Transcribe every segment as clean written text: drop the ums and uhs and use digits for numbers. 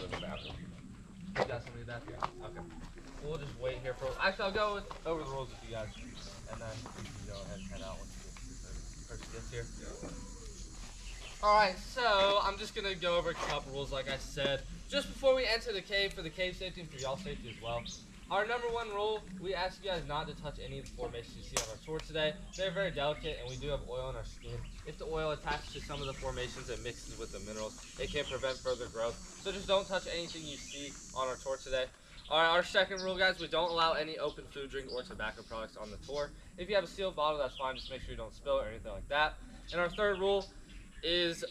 in the bathroom. You got somebody back here? Okay. We'll just wait here for. Actually, I'll go over the rules with you guys, and then we can go ahead and head out once the person gets here. Alright, so I'm just going to go over a couple rules, like I said. Just before we enter the cave, for the cave safety and for y'all safety as well. Our number one rule, we ask you guys not to touch any of the formations you see on our tour today. They're very delicate, and we do have oil on our skin. If the oil attaches to some of the formations and mixes with the minerals, it can prevent further growth. So just don't touch anything you see on our tour today. Alright, our second rule, guys, we don't allow any open food, drink, or tobacco products on the tour. If you have a sealed bottle, that's fine. Just make sure you don't spill it or anything like that. And our third rule is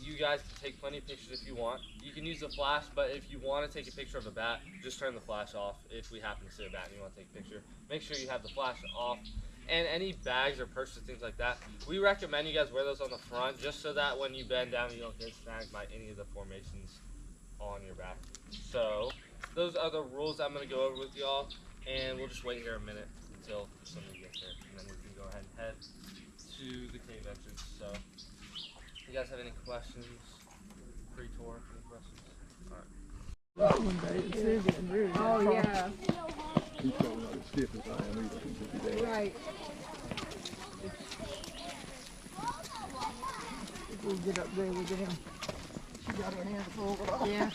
you guys can take plenty of pictures if you want. You can use the flash, but if you want to take a picture of a bat, just turn the flash off. If we happen to see a bat and you want to take a picture, make sure you have the flash off. And any bags or purses, things like that, we recommend you guys wear those on the front, just so that when you bend down, you don't get snagged by any of the formations on your back. So those are the rules I'm going to go over with y'all, and we'll just wait here a minute until somebody gets there, and then we can go ahead and head to the cave entrance. So you guys have any questions? Pre-tour, any questions? All right. Oh, yeah. He's probably not as stiff as I am either. Right. If we get up there, we get him. She got her hands full. Yeah.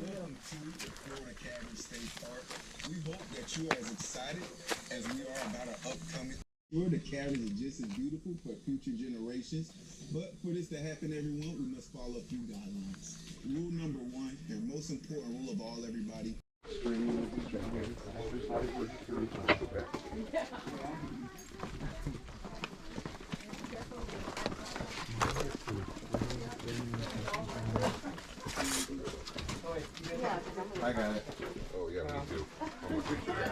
Welcome to the Florida Cavern State Park. We hope that you are as excited as we are about our upcoming tour. The caverns are just as beautiful for future generations. But for this to happen, everyone, we must follow a few guidelines. Rule number one, the most important rule of all, everybody. I got it. Oh, yeah, me too. I'm a picture guy.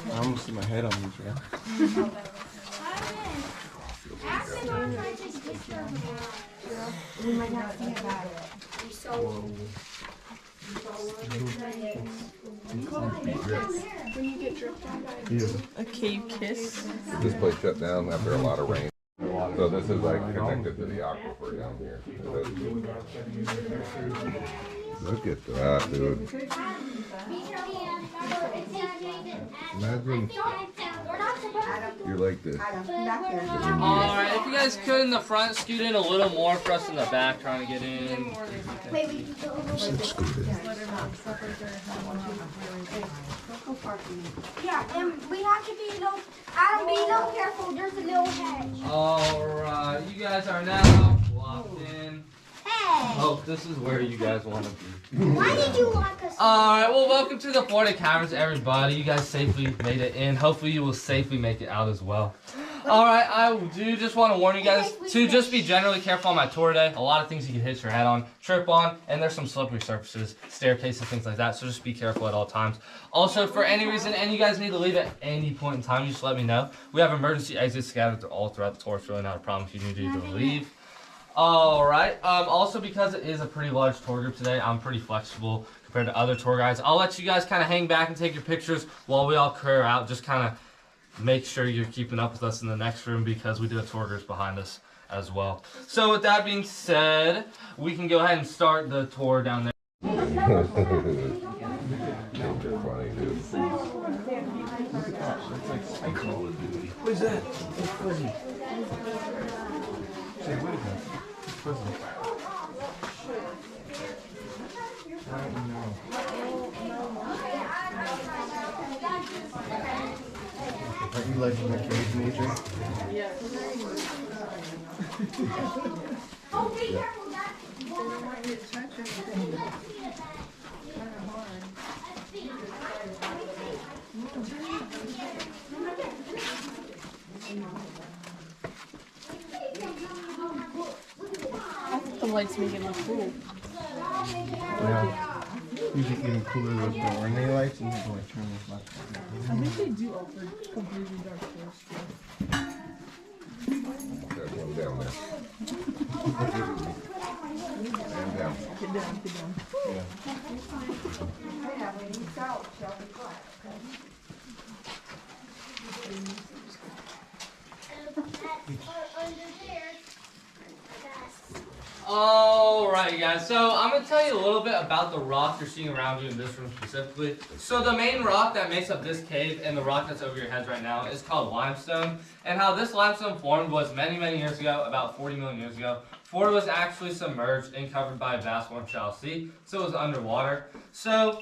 I almost see my head on these, right? We might not see about it. A cave kiss. This place shut down after a lot of rain. So this is like connected to the aquifer down here. Look at that, dude. Imagine you're like this. Alright, if you guys could in the front, scoot in a little more for us in the back, trying to get in. Yeah, and we have to be a little, Adam, be a little careful, there's a little hedge. Alright, you guys are now locked in. Hey! Oh, this is where you guys want to be. Why did you lock us? Alright, well, welcome to the Florida Caverns, everybody. You guys safely made it in. Hopefully, you will safely make it out as well. Alright, I do just want to warn you guys to just be generally careful on my tour today. A lot of things you can hit your head on, trip on, and there's some slippery surfaces, staircases, things like that, so just be careful at all times. Also, for any reason, and you guys need to leave at any point in time, you just let me know. We have emergency exits scattered all throughout the tour. It's really not a problem if you need to leave. Alright, also because it is a pretty large tour group today, I'm pretty flexible compared to other tour guides. I'll let you guys kind of hang back and take your pictures while we all clear out. Just kind of make sure you're keeping up with us in the next room because we do have tour groups behind us as well. So with that being said, we can go ahead and start the tour down there. Funny, dude. What is that? It's fuzzy. Say, what is that? It's fuzzy. I don't know. Aren't you like in the cave nature? Yes. Oh, be careful, Dad. They don't want you to touch anything. Kind of hard. That's the some lights make it look cool. Yeah. Usually even cooler with the ornate lights and people like turn the lights I think they do offer completely dark floors too. There's one down there. And down. Get down, get down. Alright guys, so I'm going to tell you a little bit about the rock you're seeing around you in this room specifically. So the main rock that makes up this cave and the rock that's over your heads right now is called limestone. And how this limestone formed was many years ago, about 40 million years ago. Florida was actually submerged and covered by a vast warm shallow sea, so it was underwater. So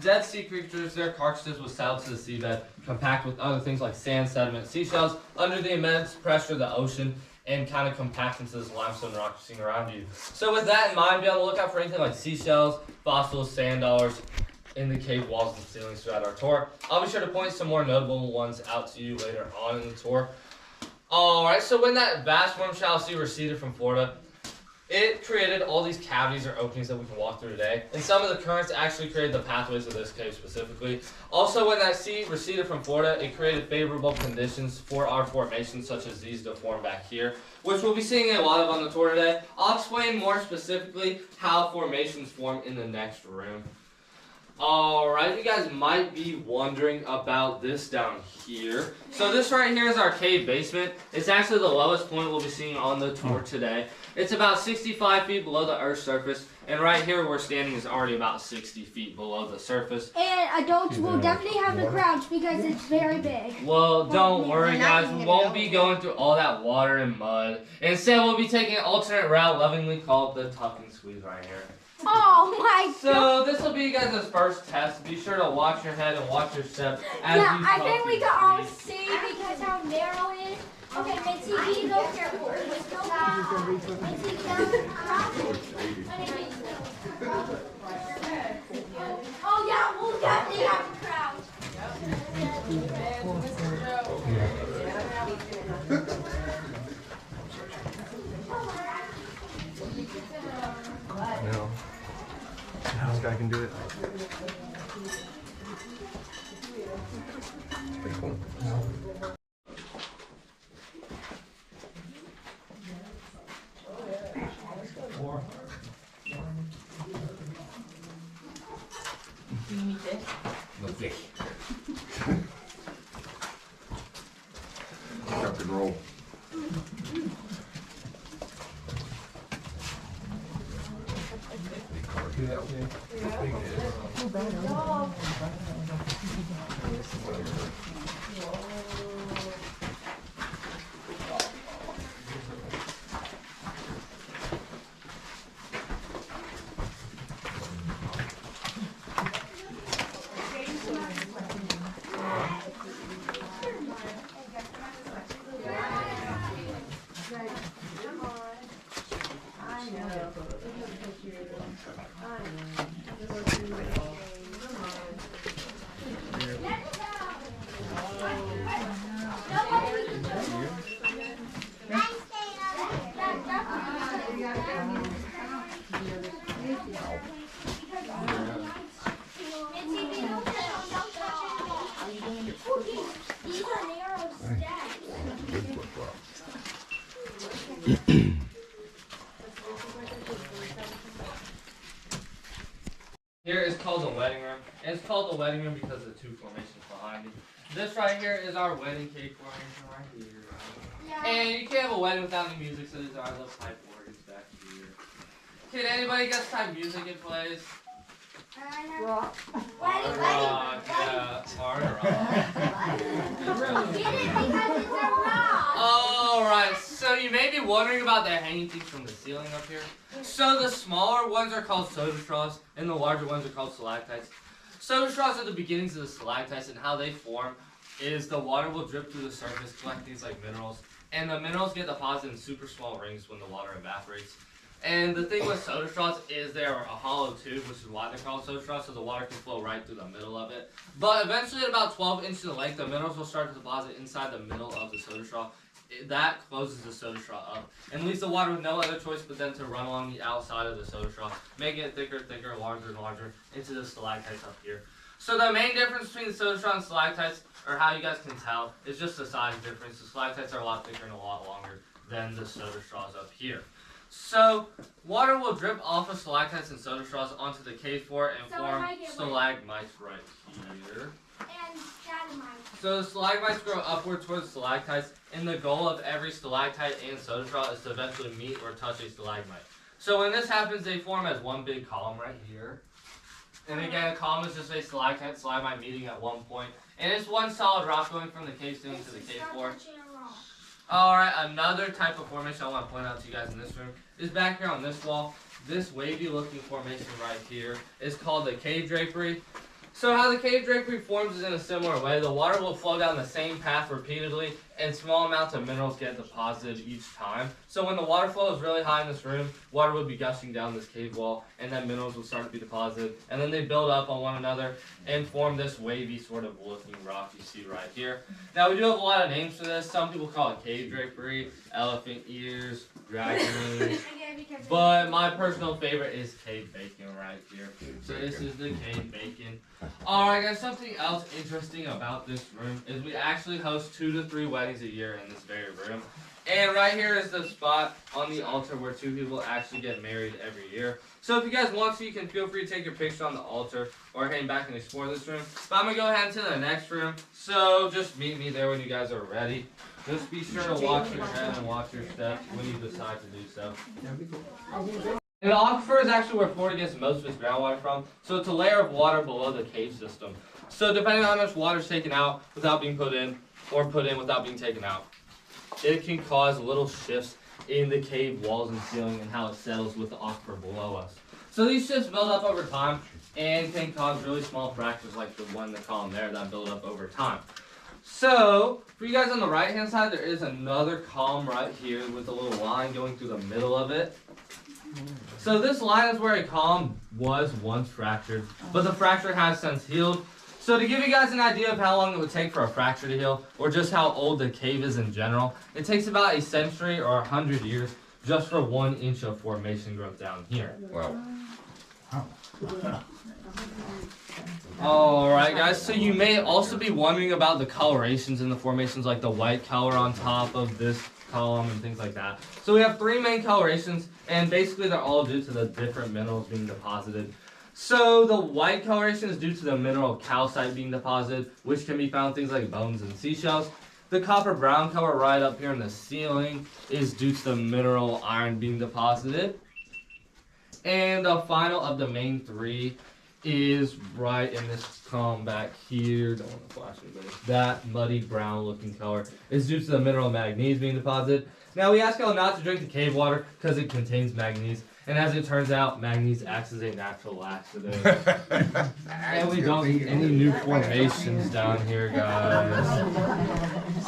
dead sea creatures, their carcasses would settle to the seabed, compact with other things like sand, sediment, seashells, under the immense pressure of the ocean, and kind of compact into this limestone rock you're seeing around you. So with that in mind, be able to look out for anything like seashells, fossils, sand dollars in the cave walls and ceilings throughout our tour. I'll be sure to point some more notable ones out to you later on in the tour. Alright, so when that vast warm shallow sea receded from Florida, it created all these cavities or openings that we can walk through today. And some of the currents actually created the pathways of this cave specifically. Also, when that sea receded from Florida, it created favorable conditions for our formations, such as these to form back here, which we'll be seeing a lot of on the tour today. I'll explain more specifically how formations form in the next room. Alright, you guys might be wondering about this down here. So this right here is our cave basement. It's actually the lowest point we'll be seeing on the tour today. It's about 65 feet below the Earth's surface, and right here we're standing is already about 60 feet below the surface. And adults will definitely have to crouch because it's very big. Well, don't worry guys, we won't be going through all that water and mud. Instead, we'll be taking an alternate route lovingly called the tuck and squeeze right here. Oh my god. So this will be you guys' first test. Be sure to watch your head and watch your step as Yeah, you I tuck think we and can all squeeze. see because how narrow it is. Okay, Mitzi, be a little careful. Mitzi, oh yeah, we'll definitely have to crouch. No. This guy can do it. No fish. Tuck and roll. Here is called the wedding room. And it's called the wedding room because of the two formations behind it. This right here is our wedding cake formation right here. And you can't have a wedding without any music, so these are our little pipe organs back here. Can anybody guess what type of music it plays? Rock. Hard rock, yeah, hard rock. Get it because it's a rock. Alright, so you may be wondering about the hanging things from the ceiling up here. So the smaller ones are called soda straws, and the larger ones are called stalactites. Soda straws are the beginnings of the stalactites, and how they form is the water will drip through the surface, collect things like minerals, and the minerals get deposited in super small rings when the water evaporates. And the thing with soda straws is they're a hollow tube, which is why they're called soda straws, so the water can flow right through the middle of it. But eventually, at about 12 inches in length, the minerals will start to deposit inside the middle of the soda straw that closes the soda straw up and leaves the water with no other choice but then to run along the outside of the soda straw, making it thicker, thicker, larger, and larger into the stalactites up here. So the main difference between the soda straw and stalactites, or how you guys can tell, is just the size difference. The stalactites are a lot thicker and a lot longer than the soda straws up here. So water will drip off of stalactites and soda straws onto the cave floor and So form it might get wet. stalagmites right here. And stalagmites. So the stalagmites grow upward towards stalactites, and the goal of every stalactite and soda straw is to eventually meet or touch a stalagmite. So when this happens, they form as one big column right here. And again, a column is just a stalactite, stalagmite meeting at one point. And it's one solid rock going from the cave ceiling to the cave floor. Alright, another type of formation I want to point out to you guys in this room is back here on this wall. This wavy looking formation right here is called the cave drapery. So how the cave drapery forms is in a similar way. The water will flow down the same path repeatedly, and small amounts of minerals get deposited each time. So when the water flow is really high in this room, water would be gushing down this cave wall, and then minerals will start to be deposited, and then they build up on one another and form this wavy sort of looking rock you see right here. Now we do have a lot of names for this. Some people call it cave drapery, elephant ears, dragon wings. But my personal favorite is cave bacon right here. So this is the cave bacon. Alright guys, something else interesting about this room is we actually host 2 to 3 weddings a year in this very room. And right here is the spot on the altar where 2 people actually get married every year. So if you guys want to, you can feel free to take your picture on the altar or hang back and explore this room. But I'm going to go ahead to the next room. So just meet me there when you guys are ready. Just be sure to watch your head and watch your steps when you decide to do so. And the aquifer is actually where Florida gets most of its groundwater from. So it's a layer of water below the cave system. So depending on how much water is taken out without being put in, or put in without being taken out, it can cause little shifts in the cave walls and ceiling and how it settles with the aquifer below us. So these shifts build up over time and can cause really small fractures like the one in the column there that build up over time. So, for you guys on the right hand side, there is another column right here with a little line going through the middle of it. So this line is where a column was once fractured, but the fracture has since healed. So to give you guys an idea of how long it would take for a fracture to heal, or just how old the cave is in general, it takes about a century or 100 years just for 1 inch of formation growth down here. Wow. Alright guys, so you may also be wondering about the colorations in the formations, like the white color on top of this column and things like that. So we have 3 main colorations, and basically they're all due to the different minerals being deposited. So the white coloration is due to the mineral calcite being deposited, which can be found in things like bones and seashells. The copper brown color right up here in the ceiling is due to the mineral iron being deposited. And the final of the main 3 is right in this column back here. Don't want to flash anybody. That muddy brown looking color is due to the mineral manganese being deposited. Now we ask y'all not to drink the cave water because it contains manganese. And as it turns out, manganese acts as a natural laxative. And we don't need any new formations down here, guys.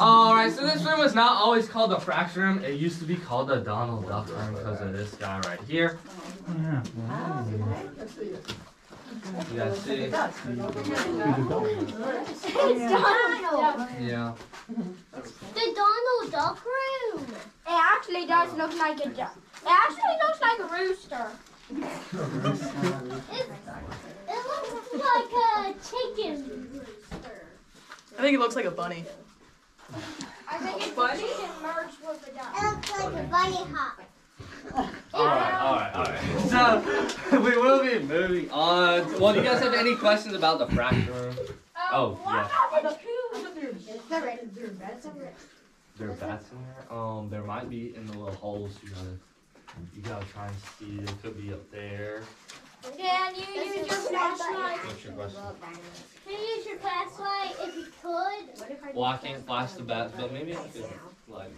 Alright, so this room was not always called the fracture room. It used to be called the Donald Duck room because of this guy right here. You guys see? It's Donald. Yeah. The Donald Duck room. It actually does look like a duck. It actually looks like a rooster. It looks like a chicken rooster. I think it looks like a bunny. I think it's a chicken merged with a duck. It looks like a bunny hop. Alright. So, we will be moving on. Well, do you guys have any questions about the fracture room? Oh, yeah. There are beds over it. There are bats in there? There might be in the little holes. You gotta try and see. They could be up there. Can you use your flashlight? What's your question? Can you use your flashlight if you could? Well, I can't flash the bats, but maybe I could, like,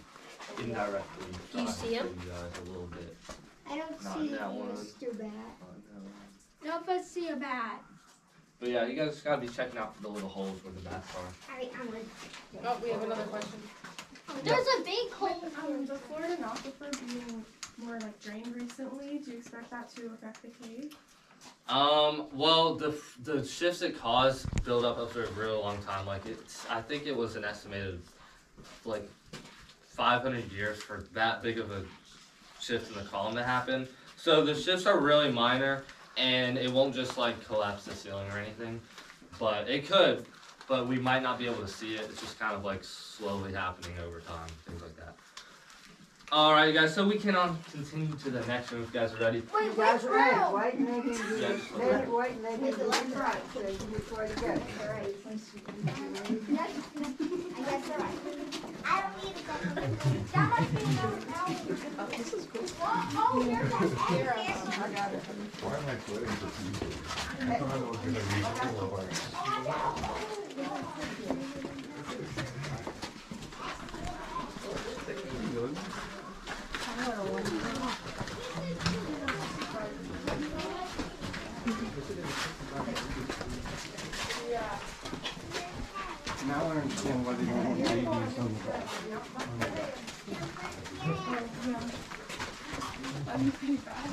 indirectly. Do you see 'em? You guys a little bit. I don't Not see that you, one. Mr. Bat. No, if I see a bat. But yeah, you guys just gotta be checking out for the little holes where the bats are. Alright, I'm ready. Oh, we have another question. There's a big hole. The Florida aquifer being more like drained recently, do you expect that to affect the cave? Well, the shifts it caused build up after a real long time. Like I think it was an estimated like 500 years for that big of a shift in the column to happen. So the shifts are really minor, and it won't just like collapse the ceiling or anything, but it could. But we might not be able to see it. It's just kind of like slowly happening over time, things like that. All right, guys. So we can continue to the next room if you guys are ready. Wait, You guys which are ready. room? Wait, and they can do Yeah. wait, and they can do it right. So which way to go? I guess you're right. I don't need a second. That must be another now. This is cool. Oh, here's that. I got it. Why am I sweating for people? I thought I was gonna read Now I understand why they don't want babies on the back. That'd be pretty bad.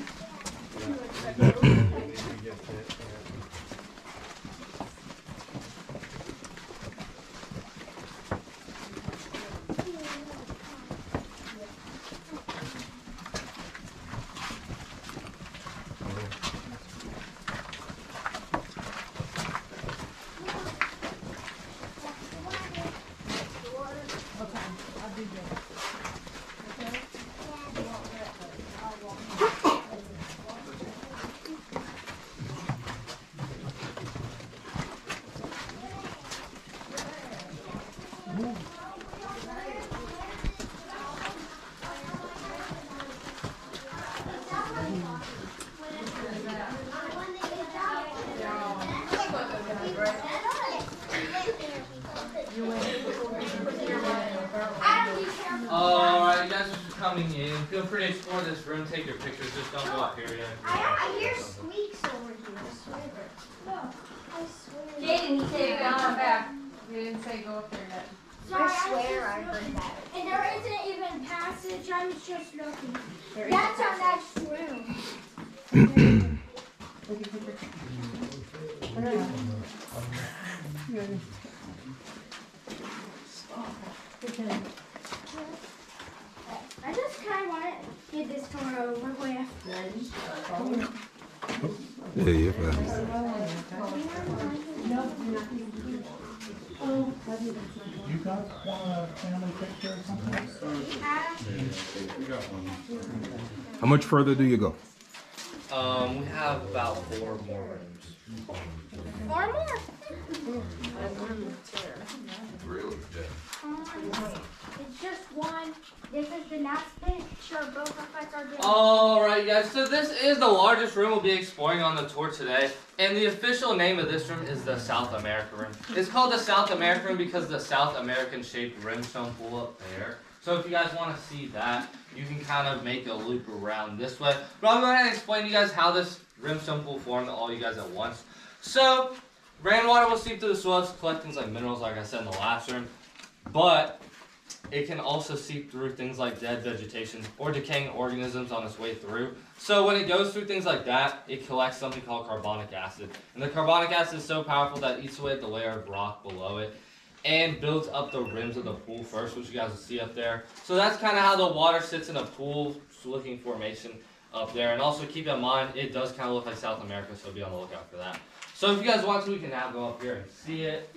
Alright, you guys are just coming in. Feel free to explore this room, take your pictures, just don't go up here yet. I hear squeaks over here. I swear. No, I swear. Jaden, he said go back. We didn't say go up there yet. Sorry, I swear I heard that. And there isn't even passage. I was just looking. That's our next room. I just kind of want to get this door over with. Yeah, yeah. You got a family picture or something? How much further do you go? We have about 4 more rooms. 4 more. Really? It's just one. This is the next picture. Both of us are doing. Alright guys, so this is the largest room we'll be exploring on the tour today. And the official name of this room is the South America room. It's called the South America room because of the South American shaped rimstone pool up there. So if you guys want to see that, you can kind of make a loop around this way. But I'll go ahead and explain to you guys how this rimstone pool formed to all you guys at once. So, rainwater will seep through the soil to collect things like minerals, like I said in the last room. But it can also seep through things like dead vegetation or decaying organisms on its way through. So when it goes through things like that, it collects something called carbonic acid. And the carbonic acid is so powerful that it eats away at the layer of rock below it and builds up the rims of the pool first, which you guys will see up there. So that's kind of how the water sits in a pool-looking formation up there. And also keep in mind, it does kind of look like South America, so be on the lookout for that. So if you guys want to, we can now go up here and see it.